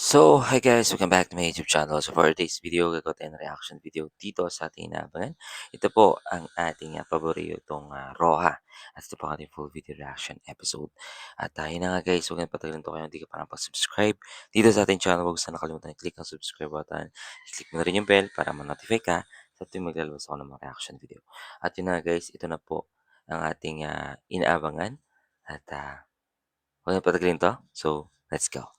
So, hi guys! Welcome back to my YouTube channel. So, for today's video, gagawin tayo ng reaction video dito sa ating inaabangan. Ito po ang ating paboritong Roha. At ito po ang ating full video reaction episode. At yun na nga guys, huwag na patagalin to kayo. Hindi ka pa nakapag-subscribe dito sa ating channel. Huwag sana nakalimutan i-click ang subscribe button. I-click mo na rin yung bell para ma-notify ka sa tuwing maglalabas ako ng mga reaction video. At yun na guys, ito na po ang ating inaabangan. At huwag na patagalin to. So, let's go!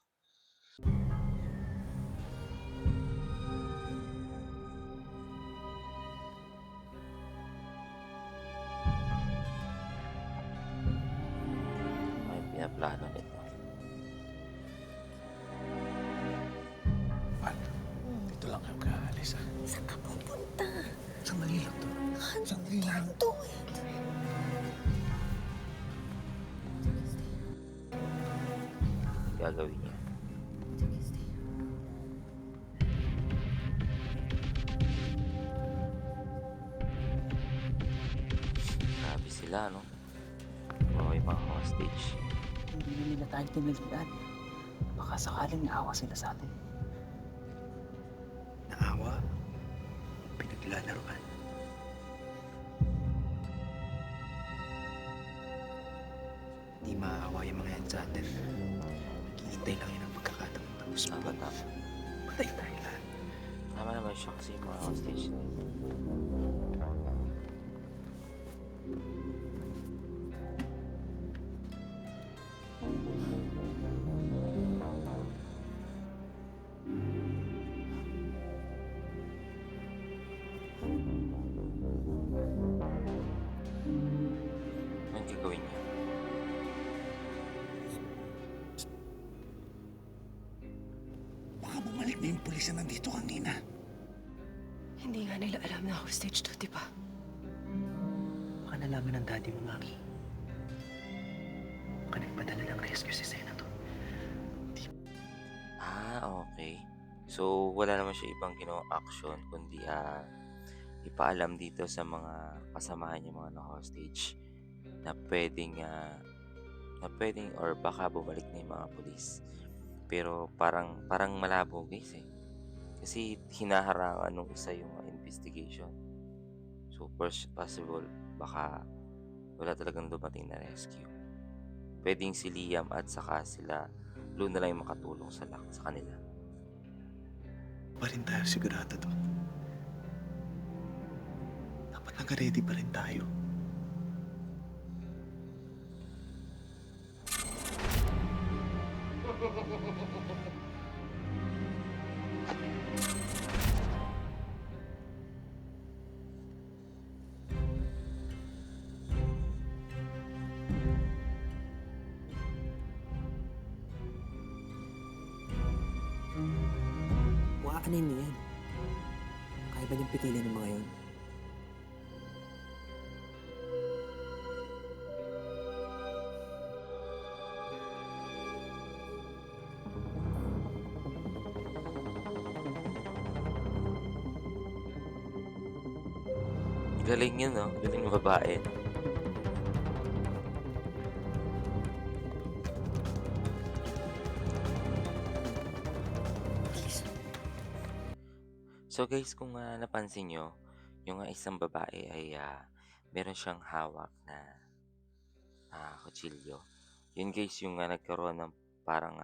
May pinaplano nito. Dito lang kayo kaalis, ha? Saan ka pupunta? Sandali lang to. Sandali lang. Do it. Gagawin niya. Grabe sila, no? Mga may mga hostage. Hindi na nila tayo tinilian. Baka sakaling naawa sila sa atin. Naawa? Pinaglalaroan? Hindi maaawa yung mga yan sa atin. Naghihintay lang yun ang pagkakataon. Tapos Tama, tama. patay tayo lahat. Tama naman siya kasi yung mga hostage na yun. Anong gagawin niya? Baka bumalik na yung pulis na nandito kanina. Hindi nga nila alam na hostage to, di ba? Baka nalaman ng daddy mo, Maki. Baka nagpadala ng rescue si Senator. Okay. So, wala naman siya ibang ginawang action kundi ipaalam dito sa mga kasamahan niya mga na-hostage na pwedeng or baka bumalik na yung mga pulis. Pero parang malabo guys eh. Kasi hinaharangan nung isa yung investigation. So, first possible, baka wala talagang dumating na rescue. Pwedeng si Liam at saka sila Luna lang yung makatulong sa kanila. Pa rin tayo sigurado to. Dapat naka-ready pa rin tayo. Makakanin niya yan. Kaya ba niyang pigilan ng mga yun? Galing yun, no? Galing ng babae. So guys, kung napansin nyo, yung isang babae ay meron siyang hawak na kutsilyo. Yun guys, yung nagkaroon ng parang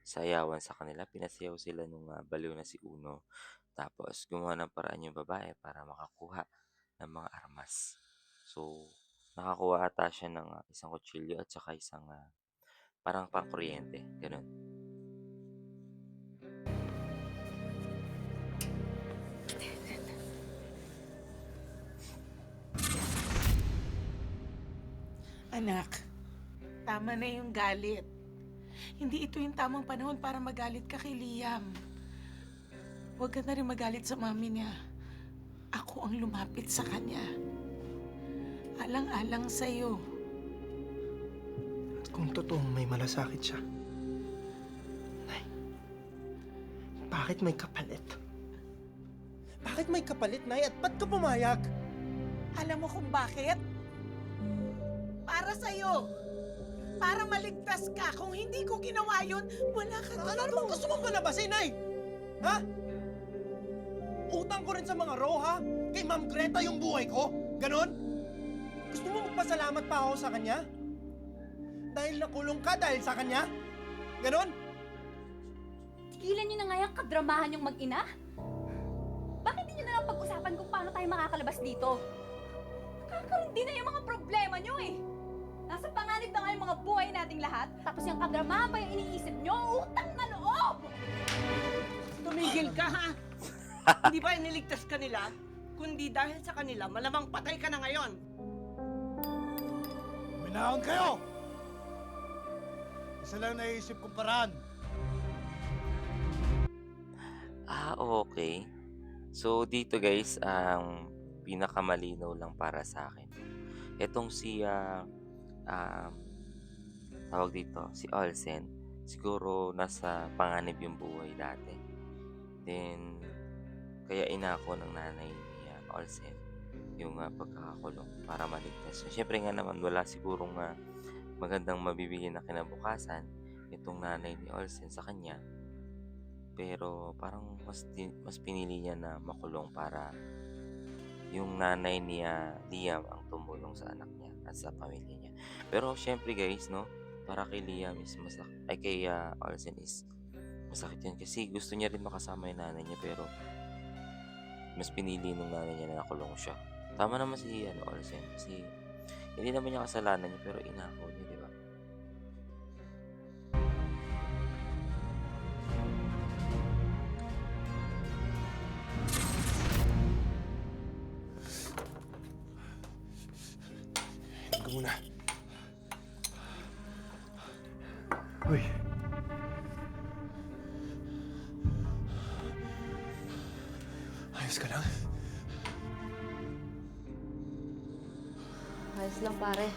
sayawan sa kanila. Pinasayaw sila nung baliw na si Uno. Tapos gumawa ng paraan yung babae para makakuha ng mga armas. So, nakakuha ata siya ng isang kutsilyo at saka isang parang pangkuryente. Ganun. Anak, tama na yung galit. Hindi ito yung tamang panahon para magalit ka kay Liam. Huwag ka na rin magalit sa mami niya. Ako ang lumapit sa kanya. Alang-alang sa'yo. At kung totoong may malasakit siya, Nay, bakit may kapalit? Bakit may kapalit, Nay? At ba't ka pumayag? Alam mo kung bakit? Para sa'yo. para maligtas ka. Kung hindi ko ginawa yun, wala ka Ano dito. naman gusto mong palabasin, Nay? Ha? Utang ko rin sa mga Roha? Kay Ma'am Greta yung buhay ko? Ganon? Gusto mo magpasalamat pa ako sa kanya? Dahil nakulong ka dahil sa kanya? Ganon? Tigilan niyo na nga yung kadramahan yung mag-ina. Bakit hindi niyo na lang pag-usapan kung paano tayo makakalabas dito? Kakarindi na yung mga problema niyo eh. Nasa panganib na nga yung mga buhay nating lahat, tapos yung kadramahan pa yung iniisip niyo, utang na loob! Tumigil ka, ha? Hindi ba iniligtas ka nila? Kundi dahil sa kanila, malamang patay ka na ngayon. Minahon kayo! Isa lang naisip kong paraan. Okay. So, dito guys, ang pinakamalinaw lang para sa akin. Itong si, tawag dito, si Olsen, siguro nasa panganib yung buhay dati. Then, kaya inako ng nanay ni Olsen yung pagkakakulong para maligtas. So, syempre nga naman, wala sigurong magandang mabibigyan na kinabukasan itong nanay ni Olsen sa kanya. Pero parang mas pinili niya na makulong para yung nanay ni Liam ang tumulong sa anak niya at sa pamilya niya. Pero syempre guys, no, para kay Liam is kay Olsen is masakit yan kasi gusto niya rin makasama yung nanay niya pero mas pinili nung nanay niya na nakulong siya. Tama naman si Olsen kasi hindi naman niya kasalanan niya pero inako niya, di ba? Tingnan ko muna. Uy. Ayos ka lang? Ayos lang, pare.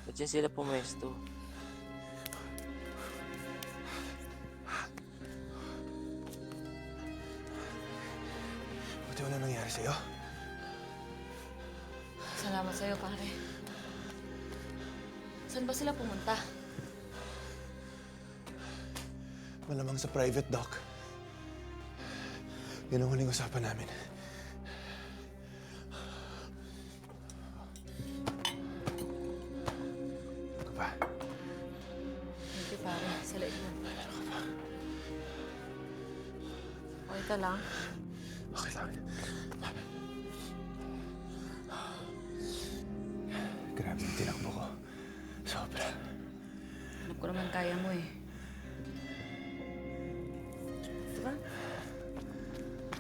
Ba't yan sila pumesto? Buti wala nangyari sa'yo. Salamat sa'yo, pare. Saan ba sila pumunta? Malamang sa private doc. Yun ang huling usapan namin. Ano ka ba? Thank you, pare. Sa liit mo. Okay ka lang? Okay lang. Grabe yung tinakbo ko. Sobra. Alam ko naman kaya mo eh. Diba?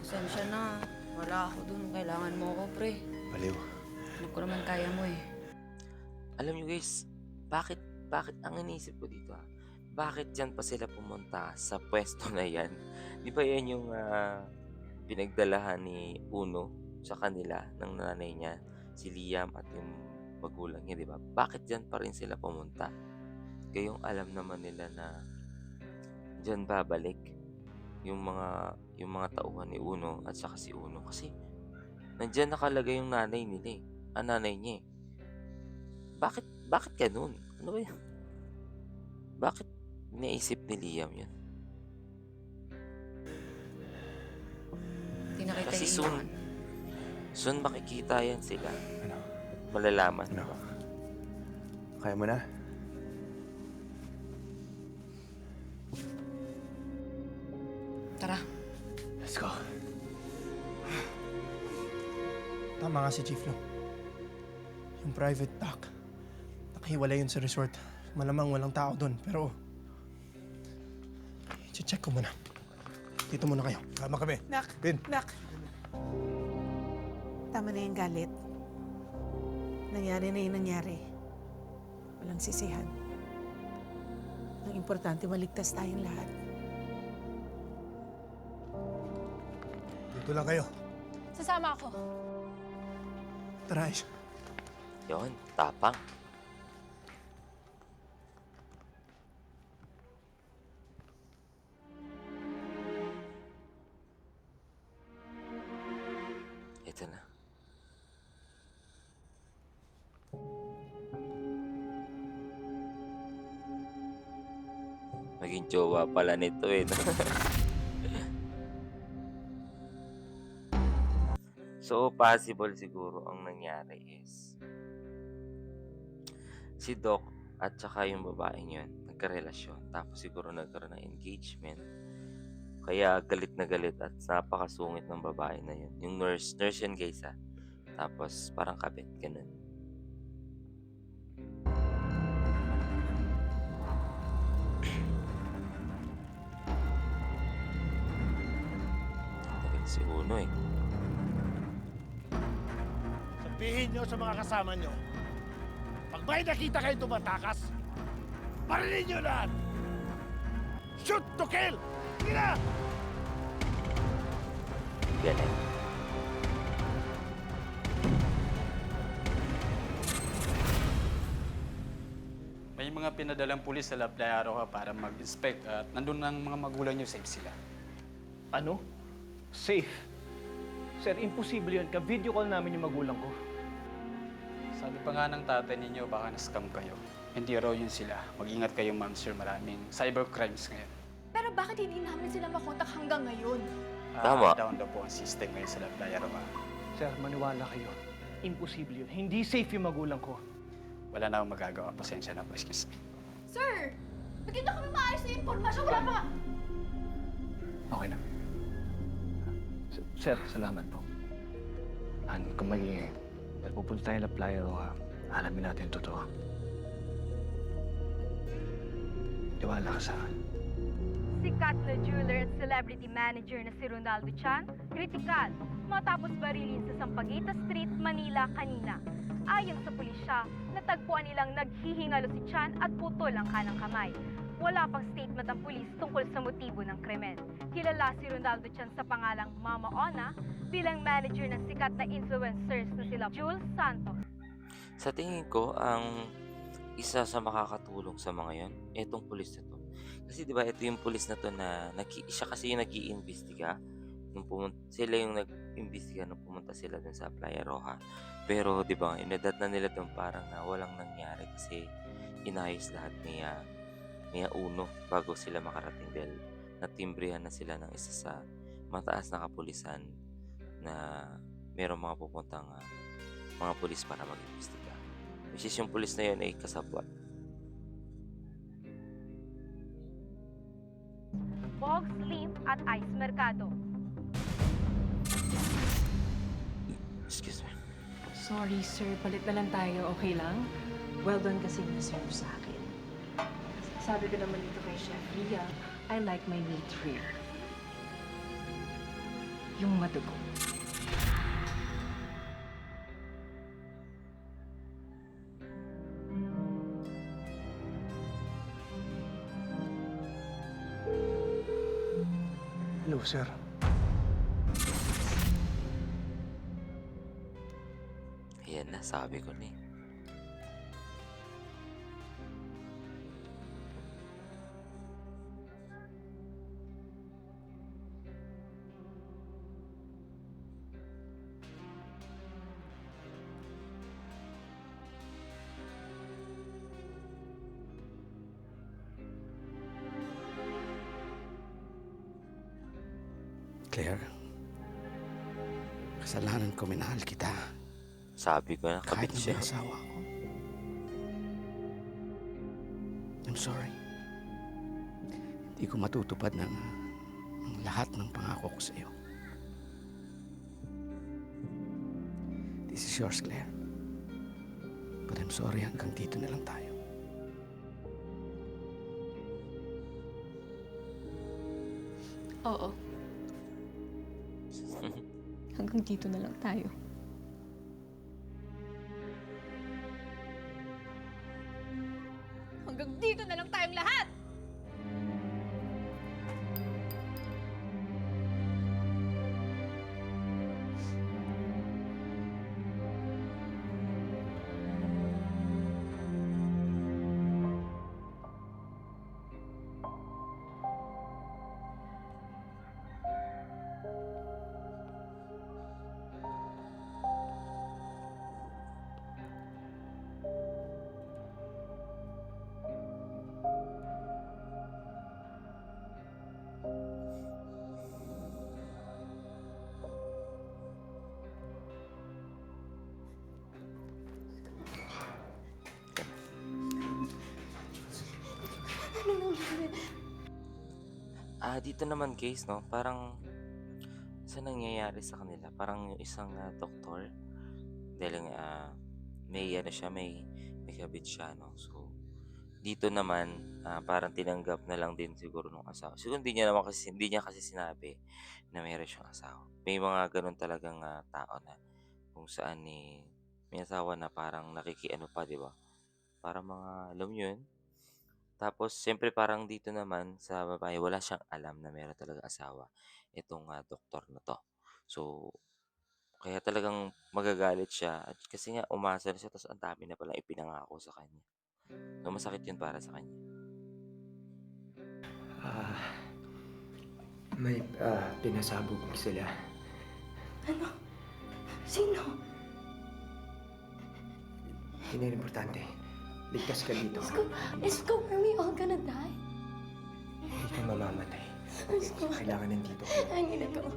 Pasensya na. Wala ako dun. Kailangan mo ako, pre. Baliw. Alam ko naman kaya mo eh. Alam nyo guys, bakit ang inisip ko dito bakit dyan pa sila pumunta sa pwesto na yan? Di ba yan yung pinagdalahan ni Uno sa kanila ng nanay niya, si Liam at yung magulang niya, di ba? Bakit dyan pa rin sila pumunta? Kayong alam naman nila na dyan babalik yung mga tauhan ni Uno at saka si Uno kasi nandyan nakalagay yung nanay nila ang nanay niya eh. Bakit ganun? Ano ba yun? Bakit naisip ni Liam yun? Hindi na kita Kasi iiwan. soon makikita yan sila. Ano? Malalaman. Ano? Diba? Kaya mo na? Tara. Let's go. Tama nga si Chief Lo. Yung private dock. Nakahiwalay yun sa resort. Malamang walang tao doon, pero... I-check ko muna. Dito muna kayo. Tama kami. Nak, Bin. nak. Tama na yung galit. Nangyari na yung nangyari. Walang sisihan. Ang importante, maligtas tayong lahat. Dito lang kayo. Sasama ako. Tara, Aish. Yun, tapang. Ito na. Naging jowa pala nito eh. No? So, possible siguro ang nangyari is si Doc at saka yung babaeng yun, nagkarelasyon. Tapos siguro nagkaroon ng engagement. Kaya galit na galit at napakasungit ng babae na yun. Yung nurse yun guys ha. Tapos parang kabit, ganun. Naging si Uno eh. Sabihin nyo sa mga kasama nyo, pag may nakita kayo tumatakas, parilin nyo lahat! Shoot to kill! Sige na! Ganun. May mga pinadalang pulis sa La Playa Roja para mag-inspect at nandun ang mga magulang niyo, safe sila. Ano? Safe? Sir, imposible yun. Ka-video call namin yung magulang ko. Sabi pa nga ng tatay ninyo, baka na-scam kayo. Hindi raw yun sila. Mag-ingat kayo, ma'am sir. Maraming cybercrimes ngayon. Pero bakit hindi namin sila makontak hanggang ngayon? Tama. Down daw po ang system ngayon sa La Playa Roja. Sir, maniwala kayo. Imposible yun. Hindi safe yung magulang ko. Wala na akong magagawa. Pasensya na po. Excuse me. Sir! Bigyan niyo kami maayos na impormasyon. Wala pa! Okay na. Sir, salamat po. Kung magiging pupunta tayo na playa o alamin natin yung totoo. Tiwala ka sa akin. Sikat na jeweler at celebrity manager na si Ronaldo Chan, kritikal matapos barilin sa Sampaguita Street, Manila kanina. Ayon sa pulisya, natagpuan nilang naghihingalo si Chan at putol ang kanang kamay. Wala pang statement ang pulis tungkol sa motibo ng krimen. Kilala si Ronaldo Chan sa pangalang Mama Ona bilang manager ng sikat na influencers na sila Jules Santos. Sa tingin ko, ang isa sa makakatulong sa mga yon, etong pulis na to. Kasi 'di ba ito yung pulis na to na siya kasi yung nag-iimbestiga nung sila yung nag-imbestiga nung pumunta sila dun sa Playa Roja. Pero 'di ba, inadat na nila dun parang na walang nangyari kasi inayos lahat ni Uno bago sila makarating dahil natimbrihan na sila ng isa sa mataas na kapulisan na merong mga pupuntang mga pulis para mag-imbestiga. Which is yung pulis na yun ay kasabwat. Bog Slim at Ice Mercado. Excuse me. Sorry, sir. Palit na lang tayo. Okay lang? Well done kasi na-serve sa akin. Sabi ko naman dito kay Chef Ria, I like my meat rare. Yung madugo. Hello, sir. Ayan na, sabi ko na eh. Claire, kasalanan ko, minahal kita. Sabi ko na, Kahit kabit na siya. may asawa ko. I'm sorry. Hindi ko matutupad ng lahat ng pangako ko sa iyo. This is yours, Claire. But I'm sorry, hanggang dito na lang tayo. Oo. Hanggang dito na lang tayo. Hanggang dito na lang tayong lahat! Dito naman case 'no, parang sa nangyayari sa kanila parang yung isang, doktor dahil nga, may ano siya, may kabit siya 'no. So, dito naman, parang tinanggap na lang din siguro nung asawa. Siguro hindi niya kasi sinabi na meron siyang asawa. May mga gano'n talagang, tao na kung saan, may asawa na parang nakikiano pa, 'di ba? Parang mga alam mo 'yun? Tapos siyempre parang dito naman sa babae wala siyang alam na meron talagang asawa itong, doktor na 'to. So, kaya talagang magagalit siya at kasi nga umasa na siya ta's ang dami na palang ipinangako sa kanya. So, masakit 'yun para sa kanya. May pinasabog sila. Ano? Sino? Hindi na importante. Ligtas ka dito. Isko, are we all gonna die? Hindi ka mamamatay. Isko, Kailangan nandito ka. I need to go.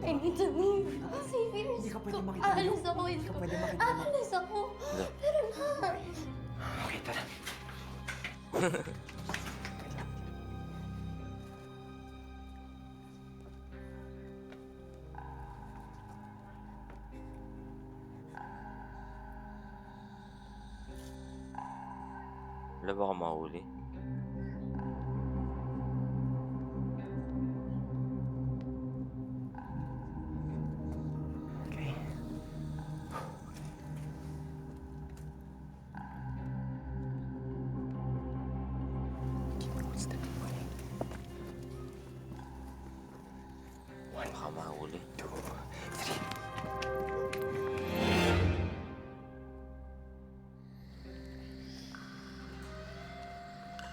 I need to leave. Serious. Hindi ka pwede makita. Aalis ako, Isko. pwede makita. Aalis ako. Wala. Pero na. Okay, tara. Wala ba akong mahuli? Okay. Baka mahuli.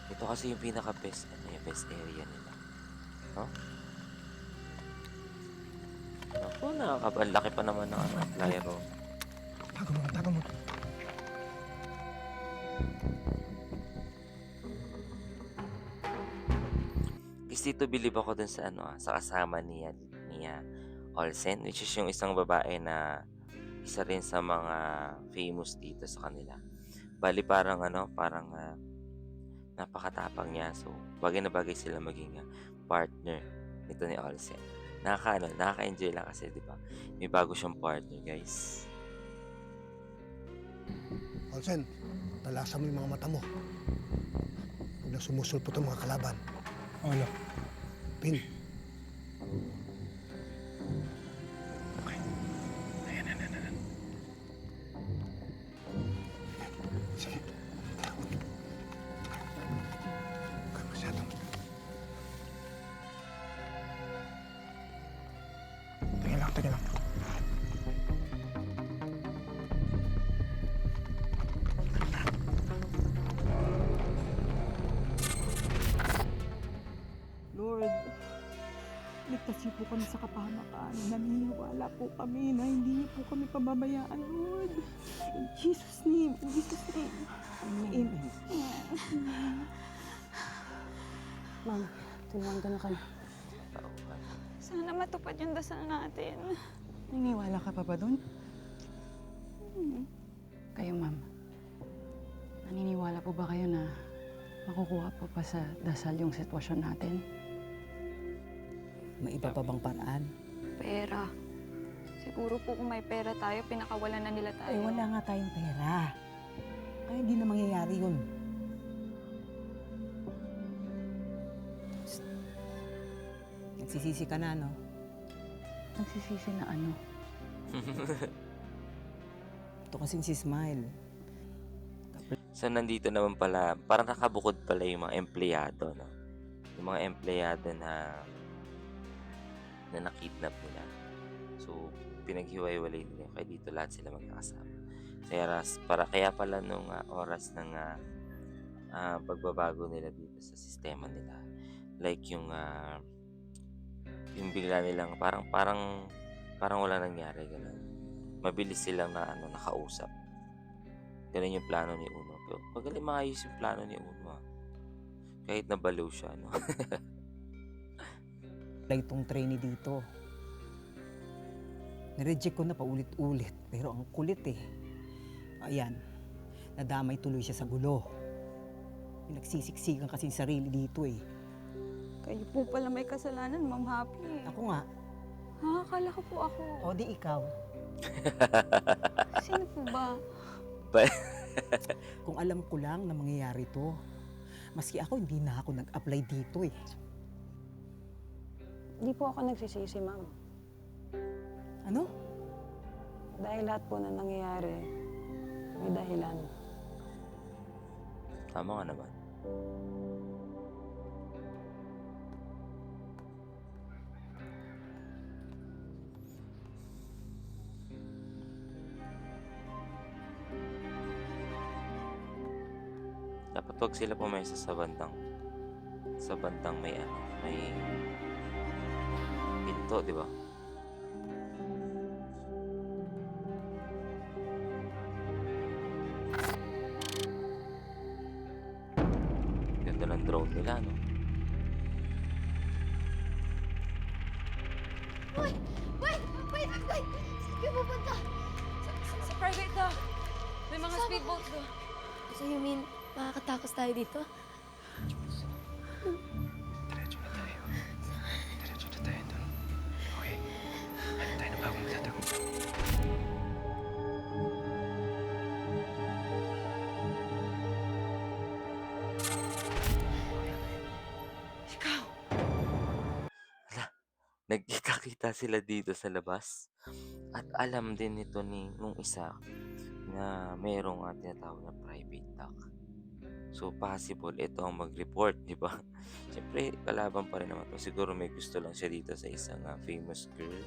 Ito kasi yung pinaka-best best area nila. No? Naku, ang laki pa naman ng flyer, oh. Tago mo. Guys, dito bilib ako dun sa sa kasama niya Olsen, which is yung isang babae na isa rin sa mga famous dito sa kanila. Bali parang napakatapang niya. So, bagay na bagay sila maging partner nito ni Olsen. Nakaka-enjoy lang kasi, di ba? May bago siyang partner, guys. Olsen, talasan mo yung mga mata mo. Huwag na sumusulpot ang mga kalaban. Ano? Pin. Okay. Ayan. Sige. Huwag masyadong. Tingnan lang. Lord, ligtas niyo po kami sa kapahamakan. Naniniwala po kami na hindi niyo po kami pababayaan, Lord. In Jesus' name. Amen. Ma'am, tulungan ka na kami. Sana matupad yung dasal natin. Naniniwala ka pa ba dun? Kayo, ma'am. Naniniwala po ba kayo na makukuha pa sa dasal yung sitwasyon natin? May iba pa bang paraan? Pera. Siguro po kung may pera tayo, pinakawalan na nila tayo. Eh, wala nga tayong pera. Kaya hindi na mangyayari yun. Psst. Nagsisisi ka na, no? Nagsisisi na ano? Ito kasing si Smile. So, nandito naman pala, parang nakabukod pala yung mga empleyado, no? Yung mga empleyado na nakidnap nila. So, pinaghiwa-hiwalay nila. Kaya dito lahat sila magkakasama. Kaya pala nung oras ng pagbabago nila dito sa sistema nila. Like yung bigla nilang parang wala nangyari, ganun. Mabilis silang nakausap. Ganun yung plano ni Uno. Pero magaling maayos yung plano ni Uno. Kahit nabaliw siya, no? Itong trainee dito. Nireject ko na paulit-ulit. Pero ang kulit eh. Ayan. Nadamay tuloy siya sa gulo. Nagsisiksikan kasi yung sarili dito eh. Kayo po pala may kasalanan, Ma'am Happy. Ako nga. Ha? Akala ko po ako. O di ikaw. Sino po ba? Kung alam ko lang na mangyayari to, maski ako hindi na ako nag-apply dito eh. Hindi po ako nagsisisi, ma'am. Ano? Dahil lahat po na nangyayari, may dahilan. Tama nga naman. Dapat wag sila pumesa sa bandang may ano, may pinto, di ba? Ganda ng drone nila, no? Wait! Wait! Wait! Wait! Saan kayo pupunta? Sa private daw. May mga speedboat daw. So you mean, makakatakos tayo dito? Diretso na tayo. Diretso na tayo doon. Okay. Ano tayo na bago magtatago? Ikaw! Nagkikakita sila dito sa labas. At alam din nito nung isa na mayroong tinatawag na private dock. So, possible ito ang mag-report, di ba? Siyempre, kalaban pa rin naman to. Siguro may gusto lang siya dito sa isang famous girl.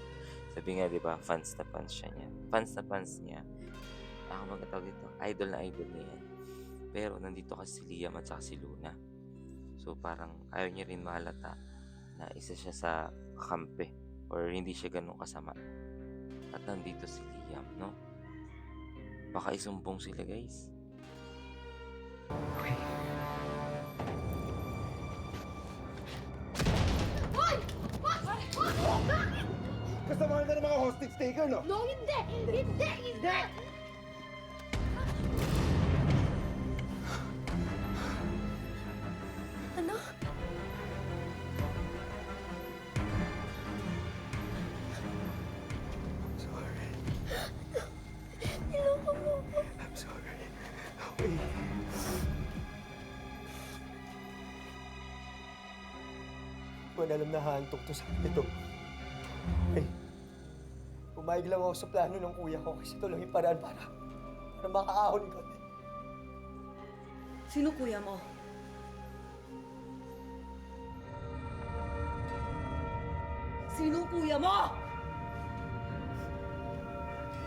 Sabi nga, di ba, fans na fans siya niya. Fans na fans niya. Ako magkatawag dito, idol na idol niya yan. Pero nandito kasi si Liam at saka si Luna. So, parang ayaw niya rin mahalata na isa siya sa kakampi or hindi siya ganun kasama. At nandito si Liam, no? Baka isumbong sila, guys. Okay. Hoy! Wag! Wag! Bakit? Kasamahan ka ng mga hostage taker, no? No, hindi! Hindi! Hindi! Ano? Sorry. Niloko mo ko. I'm sorry. Okay. Hindi ko alam na hantog to sa ito. Okay. Pumayag lang ako sa plano ng kuya ko kasi ito lang yung paraan para makaahon kami. Sino kuya mo? Sino kuya mo?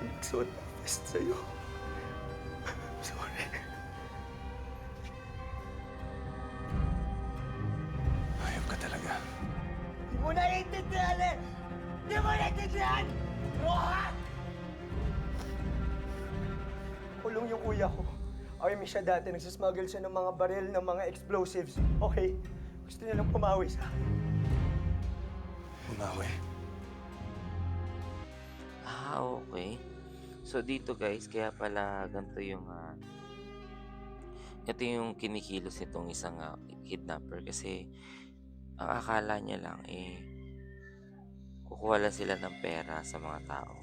Nagsuot ng vest sa'yo. I'm sorry. Hayop ka talaga. Hindi mo naiintindihan eh! Hindi mo naiintindihan! Rohan! Kulong yung kuya ko. Army siya dati. Nagsasmuggle siya ng mga baril ng mga explosives. Okay? Gusto niya lang pumawi sa akin. Bumawi. Okay. So, dito guys, kaya pala ganito yung ito yung kinikilos nitong isang kidnapper kasi ang akala niya lang kukuha lang sila ng pera sa mga tao.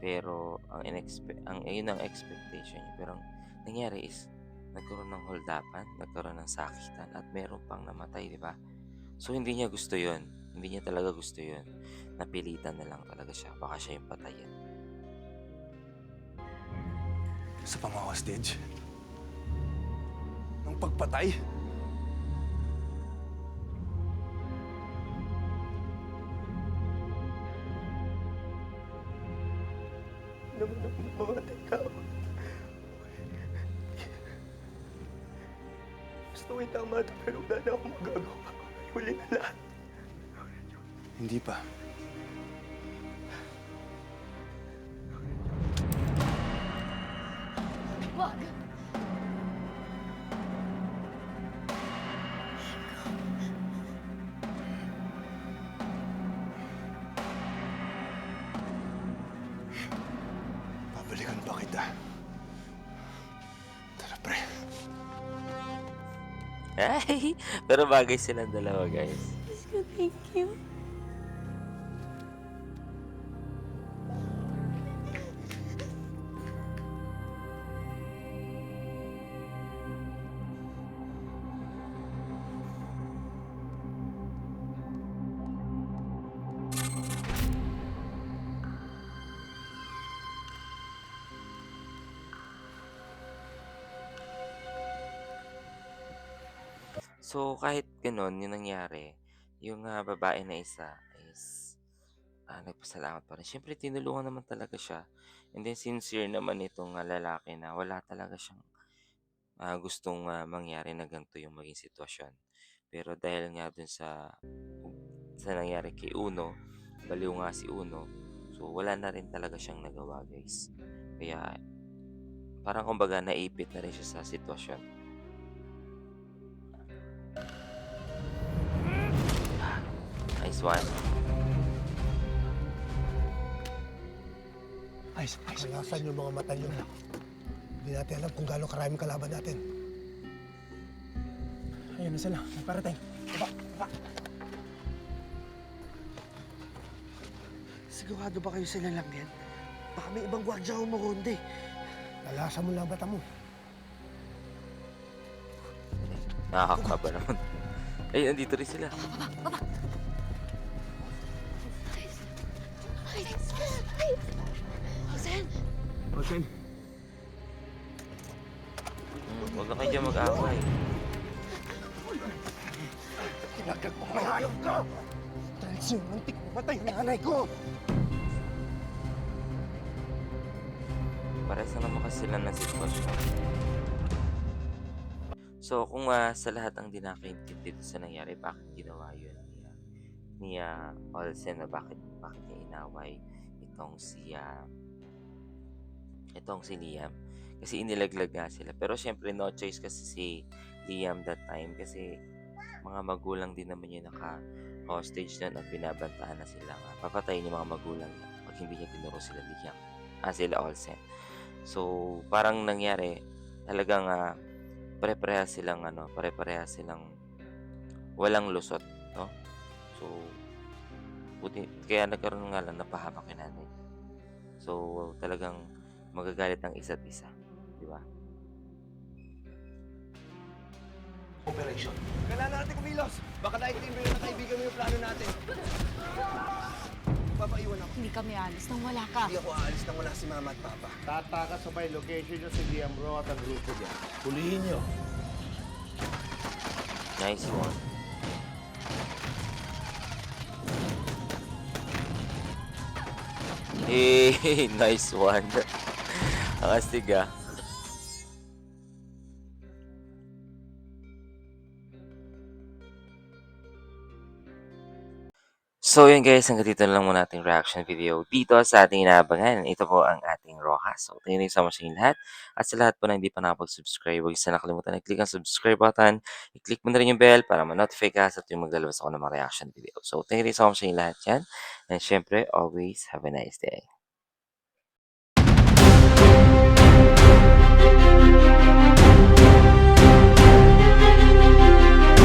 Pero yun ang expectation niya. Pero ang nangyari is nagkaroon ng holdapan, nagkaroon ng sakitan at meron pang namatay, di ba? So hindi niya gusto 'yon. Hindi niya talaga gusto 'yon. Napilitan na lang talaga siya. Baka siya yung patayin. Sa pang-hostage? Nung pagpatay? Naman ako mamatay ka. Gusto ko itama ito pero wala na akong magagawa. Huli na lahat. Hindi pa. Wag! Babalikan pa kita. Tara, pre. Ay! Pero bagay silang dalawa, guys. Thank you. So, kahit gano'n yung nangyari, yung, babae na isa is, nagpasalamat pa rin. Siyempre tinulungan naman talaga siya and then sincere naman itong, lalaki na wala talaga siyang, gustong, mangyari na ganito yung maging sitwasyon. Pero dahil nga dun sa nangyari kay Uno, baliw nga si Uno, so wala na rin talaga siyang nagawa, guys. Kaya parang kumbaga naipit na rin siya sa sitwasyon. Nice one. Ayos. Kalasan yung mga mata nyo. Hindi natin alam kung gaano karaming kalaban natin. Ayun na sila. Parating. Sigurado ba kayo sila lang yan? Baka may ibang gwardya umurundi. Lalasan mo lang bata mo. Nakakakaba naman. Ay, andito rin sila. Jose! Huwag na kayo dyan mag-away. Kinagag mo ang hayop ko! Dahil sa'yo, mantik mo patay ang nanay ko! Pares na naman kasi sila ng sitwasyon. So, kung sa lahat ang di nakakaintindi sa nangyari, bakit ginawa yun ni Olsen, na bakit niya inaway itong si Liam. Kasi inilaglag nga sila. Pero syempre, no choice kasi si Liam that time kasi mga magulang din naman yung naka-hostage doon at binabantaan na sila nga. Papatayin yung mga magulang niya pag hindi niya tinuro sila Liam. Sila Olsen. So, parang nangyari, talagang pare-parehas silang walang lusot, no? So, kaya nagkaroon nga lang napahamak yung nanay. So, talagang magagalit ang isa't isa, di ba? Operation. Kailangan natin kumilos. Baka naintindihan ng kaibigan mo yung plano natin. Papaiwan ako. Hindi kami alis nang wala ka. Hindi ako aalis nang wala si Mama at Papa. Tatakas sa may location nyo si Liam Ro at ang grupo niya. Pulihin nyo. Nice one. Hey, nice one. Ang astig ah. So yun guys, hanggang dito na lang muna ating reaction video dito sa ating inaabangan. Ito po ang ating Roja. So thank you so much sa lahat. At sa lahat po na hindi pa nakapag-subscribe, huwag sa nakalimutan i-click ang subscribe button. I-click mo na rin yung bell para ma-notify ka sa tuwing maglalabas ako ng mga reaction video. So thank you so much sa lahat yan. And syempre, always have a nice day.